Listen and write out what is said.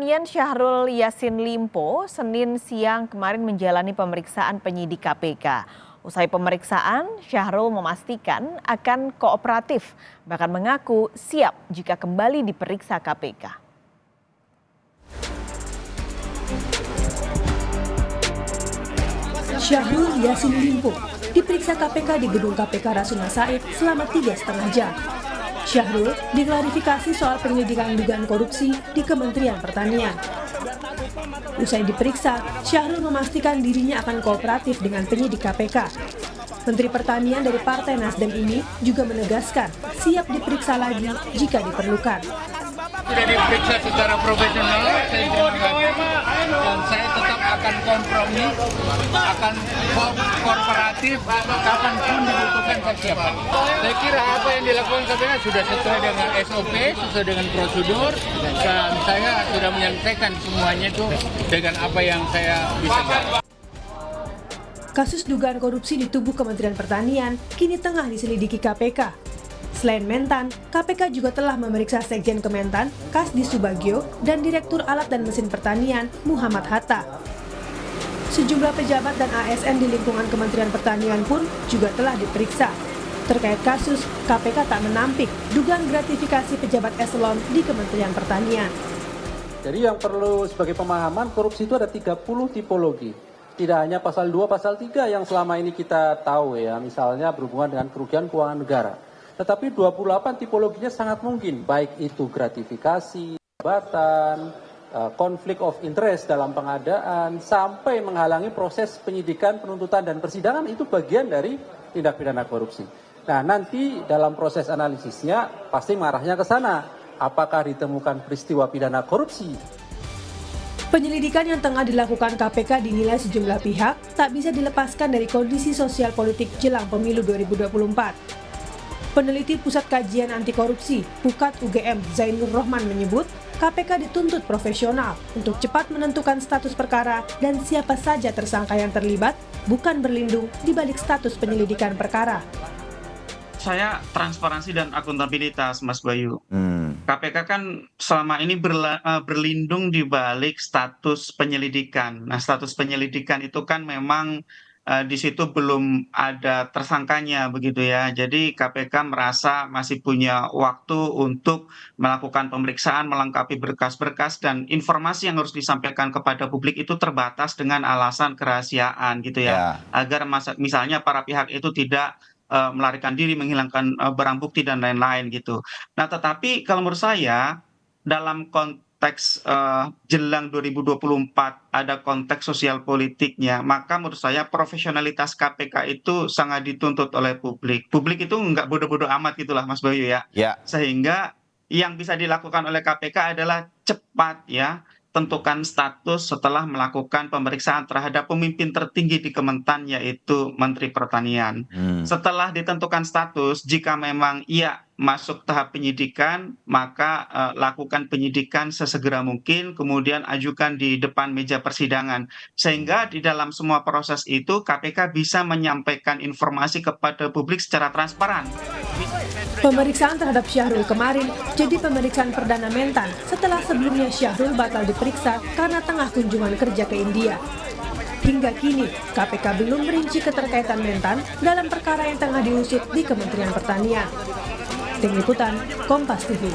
Pertanian Syahrul Yassin Limpo Senin siang kemarin menjalani pemeriksaan penyidik KPK. Usai pemeriksaan, Syahrul memastikan akan kooperatif, bahkan mengaku siap jika kembali diperiksa KPK. Syahrul Yassin Limpo diperiksa KPK di gedung KPK Rasuna Said selama 3,5 jam. Syahrul diklarifikasi soal penyelidikan dugaan korupsi di Kementerian Pertanian. Usai diperiksa, Syahrul memastikan dirinya akan kooperatif dengan penyidik KPK. Menteri Pertanian dari Partai Nasdem ini juga menegaskan siap diperiksa lagi jika diperlukan. Sudah diperiksa secara profesional, saya terima kasih, dan saya tetap akan kompromi, akan kooperatif, kapanpun dibutuhkan saya siap. Saya kira apa yang dilakukan KPK sudah sesuai dengan SOP, sesuai dengan prosedur, dan saya sudah menyampaikan semuanya itu dengan apa yang saya bisa jawab. Kasus dugaan korupsi di tubuh Kementerian Pertanian kini tengah diselidiki KPK. Selain Mentan, KPK juga telah memeriksa Sekjen Kementan, Kasdi Subagio, dan Direktur Alat dan Mesin Pertanian, Muhammad Hatta. Sejumlah pejabat dan ASN di lingkungan Kementerian Pertanian pun juga telah diperiksa. Terkait kasus, KPK tak menampik dugaan gratifikasi pejabat eselon di Kementerian Pertanian. Jadi yang perlu sebagai pemahaman, korupsi itu ada 30 tipologi. Tidak hanya pasal 2, pasal 3 yang selama ini kita tahu ya, misalnya berhubungan dengan kerugian keuangan negara. Tetapi 28 tipologinya sangat mungkin, baik itu gratifikasi, jabatan, konflik of interest dalam pengadaan, sampai menghalangi proses penyidikan, penuntutan, dan persidangan itu bagian dari tindak pidana korupsi. Nah, nanti dalam proses analisisnya pasti mengarahnya ke sana. Apakah ditemukan peristiwa pidana korupsi? Penyelidikan yang tengah dilakukan KPK dinilai sejumlah pihak tak bisa dilepaskan dari kondisi sosial politik jelang pemilu 2024. Peneliti Pusat Kajian Anti Korupsi, PUKAT UGM, Zainur Rohman menyebut, KPK dituntut profesional untuk cepat menentukan status perkara dan siapa saja tersangka yang terlibat, bukan berlindung di balik status penyelidikan perkara. Saya transparansi dan akuntabilitas, Mas Bayu. KPK kan selama ini berlindung di balik status penyelidikan. Nah, status penyelidikan itu kan memang di situ belum ada tersangkanya begitu ya. Jadi KPK merasa masih punya waktu untuk melakukan pemeriksaan, melengkapi berkas-berkas, dan informasi yang harus disampaikan kepada publik itu terbatas dengan alasan kerahasiaan gitu ya. Agar misalnya para pihak itu tidak melarikan diri, menghilangkan barang bukti dan lain-lain gitu. Nah, tetapi kalau menurut saya dalam konteks jelang 2024 ada konteks sosial politiknya, maka menurut saya profesionalitas KPK itu sangat dituntut oleh publik. Publik itu nggak bodoh-bodoh amat gitulah Mas Bayu ya. Sehingga yang bisa dilakukan oleh KPK adalah cepat ya, tentukan status setelah melakukan pemeriksaan terhadap pemimpin tertinggi di Kementan yaitu Menteri Pertanian. Setelah ditentukan status, jika memang ia masuk tahap penyidikan, maka lakukan penyidikan sesegera mungkin, kemudian ajukan di depan meja persidangan. Sehingga di dalam semua proses itu KPK bisa menyampaikan informasi kepada publik secara transparan. Pemeriksaan terhadap Syahrul kemarin jadi pemeriksaan perdana Mentan setelah sebelumnya Syahrul batal diperiksa karena tengah kunjungan kerja ke India. Hingga kini, KPK belum merinci keterkaitan Mentan dalam perkara yang tengah diusut di Kementerian Pertanian. Tim Liputan, Kompas TV.